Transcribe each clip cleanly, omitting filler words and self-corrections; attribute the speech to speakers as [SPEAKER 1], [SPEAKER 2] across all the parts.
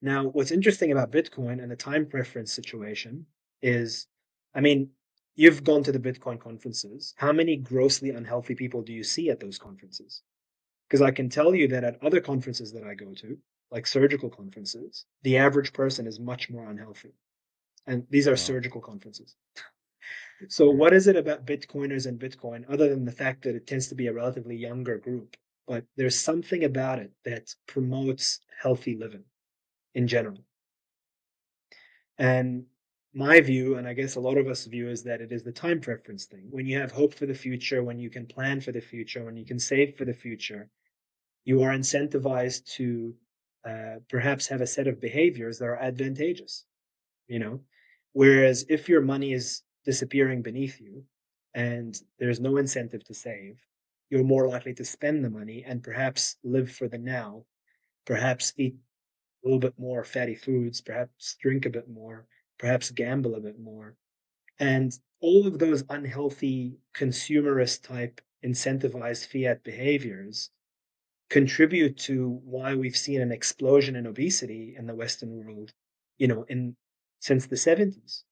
[SPEAKER 1] Now, what's interesting about Bitcoin and the time preference situation is, I mean, you've gone to the Bitcoin conferences. How many grossly unhealthy people do you see at those conferences? Because I can tell you that at other conferences that I go to, like surgical conferences, the average person is much more unhealthy. And these are
[SPEAKER 2] Wow.
[SPEAKER 1] surgical conferences. So,
[SPEAKER 2] Mm.
[SPEAKER 1] what is it about Bitcoiners and Bitcoin, other than the fact that it tends to be a relatively younger group? But there's something about it that promotes healthy living in general. And my view, and I guess a lot of us view, is that it is the time preference thing. When you have hope for the future, when you can plan for the future, when you can save for the future, you are incentivized to perhaps have a set of behaviors that are advantageous, you know? Whereas if your money is disappearing beneath you and there's no incentive to save, you're more likely to spend the money and perhaps live for the now, perhaps eat a little bit more fatty foods, perhaps drink a bit more, perhaps gamble a bit more. And all of those unhealthy consumerist type incentivized fiat behaviors contribute to why we've seen an explosion in obesity in the Western world, in since the 70s.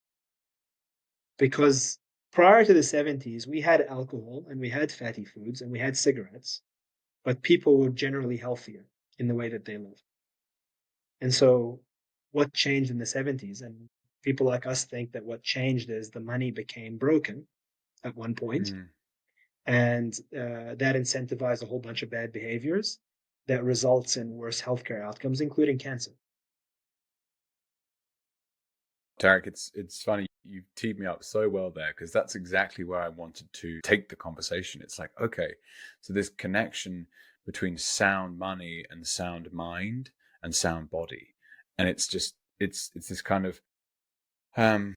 [SPEAKER 1] Because prior to the 70s, we had alcohol and we had fatty foods and we had cigarettes, but people were generally healthier in the way that they lived. And so, what changed in the 70s? And people like us think that what changed is the money became broken at one point,
[SPEAKER 2] Mm.
[SPEAKER 1] and that incentivized a whole bunch of bad behaviors that results in worse healthcare outcomes, including cancer.
[SPEAKER 2] Tarik, it's funny you teed me up so well there because that's exactly where I wanted to take the conversation. It's like, okay, so this connection between sound money and sound mind and sound body, and it's this kind of um,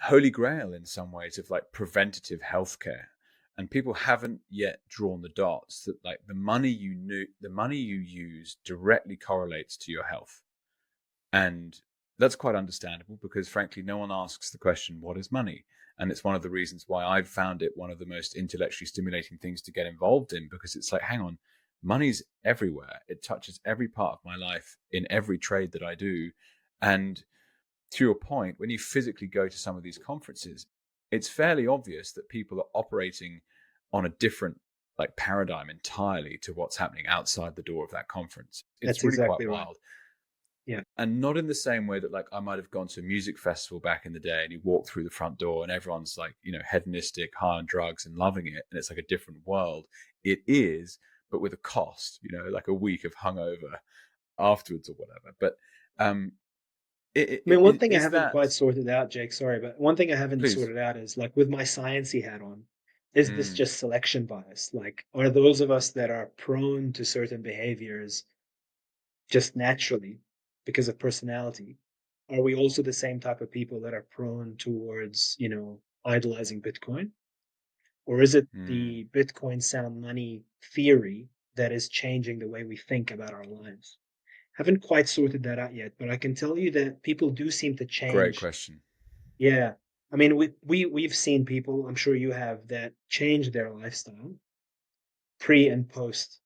[SPEAKER 2] holy grail in some ways of like preventative healthcare. And people haven't yet drawn the dots that like the money you use directly correlates to your health. And that's quite understandable because, frankly, no one asks the question, what is money? And it's one of the reasons why I've found it one of the most intellectually stimulating things to get involved in, because it's like, hang on, money's everywhere. It touches every part of my life in every trade that I do. And to your point, when you physically go to some of these conferences, it's fairly obvious that people are operating on a different like paradigm entirely to what's happening outside the door of that conference. It's
[SPEAKER 1] That's
[SPEAKER 2] really
[SPEAKER 1] exactly
[SPEAKER 2] quite
[SPEAKER 1] right.
[SPEAKER 2] wild.
[SPEAKER 1] Yeah.
[SPEAKER 2] And not in the same way that like I might have gone to a music festival back in the day and you walk through the front door and everyone's like, hedonistic, high on drugs and loving it. And it's like a different world. It is, but with a cost, like a week of hungover afterwards or whatever. But um,
[SPEAKER 1] I mean, one thing I
[SPEAKER 2] is
[SPEAKER 1] haven't
[SPEAKER 2] that,
[SPEAKER 1] quite sorted out, Jake, sorry, but one thing I haven't
[SPEAKER 2] please?
[SPEAKER 1] sorted out is like with my sciencey hat on, is this
[SPEAKER 2] Mm,
[SPEAKER 1] just selection bias? Like, are those of us that are prone to certain behaviors just naturally because of personality? Are we also the same type of people that are prone towards, idolizing Bitcoin? Or is it
[SPEAKER 2] mm.
[SPEAKER 1] the Bitcoin sound money theory that is changing the way we think about our lives? Haven't quite sorted that out yet, but I can tell you that people do seem to
[SPEAKER 2] Great
[SPEAKER 1] change.
[SPEAKER 2] question.
[SPEAKER 1] Yeah. I mean, we've seen people, I'm sure you have, that change their lifestyle pre and post,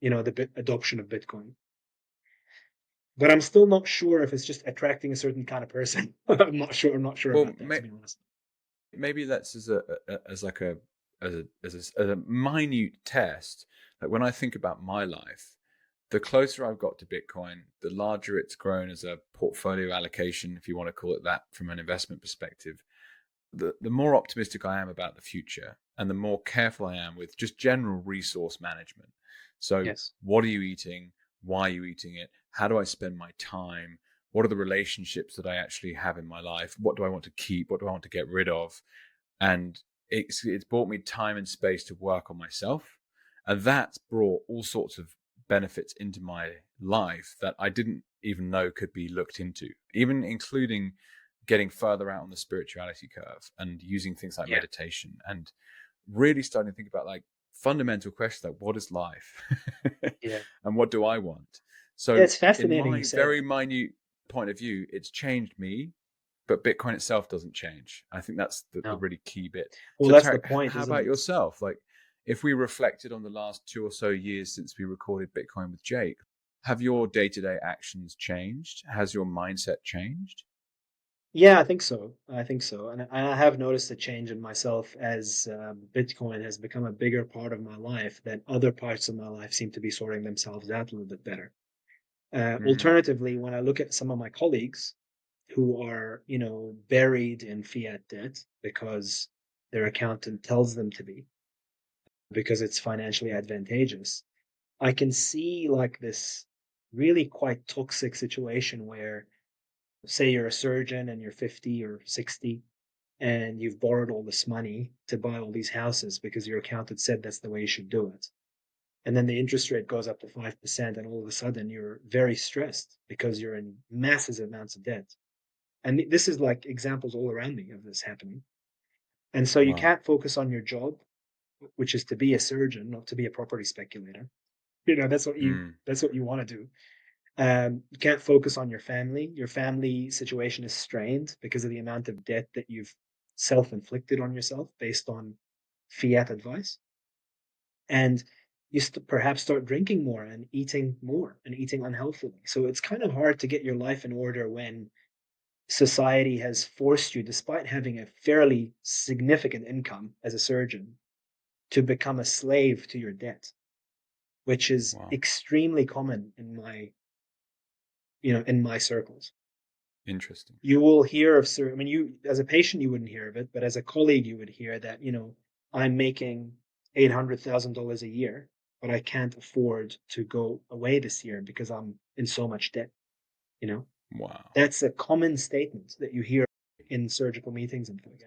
[SPEAKER 1] the adoption of Bitcoin. But I'm still not sure if it's just attracting a certain kind of person. I'm not sure. I'm not sure
[SPEAKER 2] Well,
[SPEAKER 1] about that, to be honest.
[SPEAKER 2] maybe that's as like as a minute test. Like when I think about my life, the closer I've got to Bitcoin, the larger it's grown as a portfolio allocation, if you want to call it that, from an investment perspective. The more optimistic I am about the future, and the more careful I am with just general resource management. So,
[SPEAKER 1] Yes.
[SPEAKER 2] what are you eating? Why are you eating it? How do I spend my time? What are the relationships that I actually have in my life? What do I want to keep? What do I want to get rid of? And it's brought me time and space to work on myself, and that's brought all sorts of benefits into my life that I didn't even know could be looked into, even including getting further out on the spirituality curve and using things like
[SPEAKER 1] Yeah.
[SPEAKER 2] meditation and really starting to think about like fundamental questions like what is life
[SPEAKER 1] Yeah.
[SPEAKER 2] and what do I want.
[SPEAKER 1] Yeah.
[SPEAKER 2] So
[SPEAKER 1] It's
[SPEAKER 2] in
[SPEAKER 1] fascinating you
[SPEAKER 2] my
[SPEAKER 1] say
[SPEAKER 2] very
[SPEAKER 1] that.
[SPEAKER 2] minute point of view, it's changed me, but Bitcoin itself doesn't change. I think that's the
[SPEAKER 1] No.
[SPEAKER 2] really key bit.
[SPEAKER 1] Well,
[SPEAKER 2] So
[SPEAKER 1] that's the
[SPEAKER 2] Tarik,
[SPEAKER 1] point,
[SPEAKER 2] how
[SPEAKER 1] isn't
[SPEAKER 2] about
[SPEAKER 1] it?
[SPEAKER 2] yourself? Like if we reflected on the last 2 or so years since we recorded Bitcoin with Jake, Have your day-to-day actions changed? Has your mindset changed?
[SPEAKER 1] Yeah, I think so. I think so. And I have noticed a change in myself as Bitcoin has become a bigger part of my life, that other parts of my life seem to be sorting themselves out a little bit better.
[SPEAKER 2] Mm,
[SPEAKER 1] Alternatively, when I look at some of my colleagues who are, buried in fiat debt because their accountant tells them to be, because it's financially advantageous, I can see like this really quite toxic situation where, say, you're a surgeon and you're 50 or 60 and you've borrowed all this money to buy all these houses because your accountant said that's the way you should do it. And then the interest rate goes up to 5%, and all of a sudden you're very stressed because you're in massive amounts of debt. And this is like examples all around me of this happening. And so you
[SPEAKER 2] wow.
[SPEAKER 1] can't focus on your job, which is to be a surgeon, not to be a property speculator.
[SPEAKER 2] Mm,
[SPEAKER 1] That's what you want to do. You can't focus on your family. Your family situation is strained because of the amount of debt that you've self-inflicted on yourself based on fiat advice. And you perhaps start drinking more and eating unhealthily. So it's kind of hard to get your life in order when society has forced you, despite having a fairly significant income as a surgeon, to become a slave to your debt, which is
[SPEAKER 2] wow.
[SPEAKER 1] extremely common in my circles.
[SPEAKER 2] Interesting.
[SPEAKER 1] You will hear of certain, I mean, you, as a patient, you wouldn't hear of it, but as a colleague, you would hear that, I'm making $800,000 a year, but I can't afford to go away this year because I'm in so much debt. You know,
[SPEAKER 2] Wow.
[SPEAKER 1] that's a common statement that you hear in surgical meetings and things.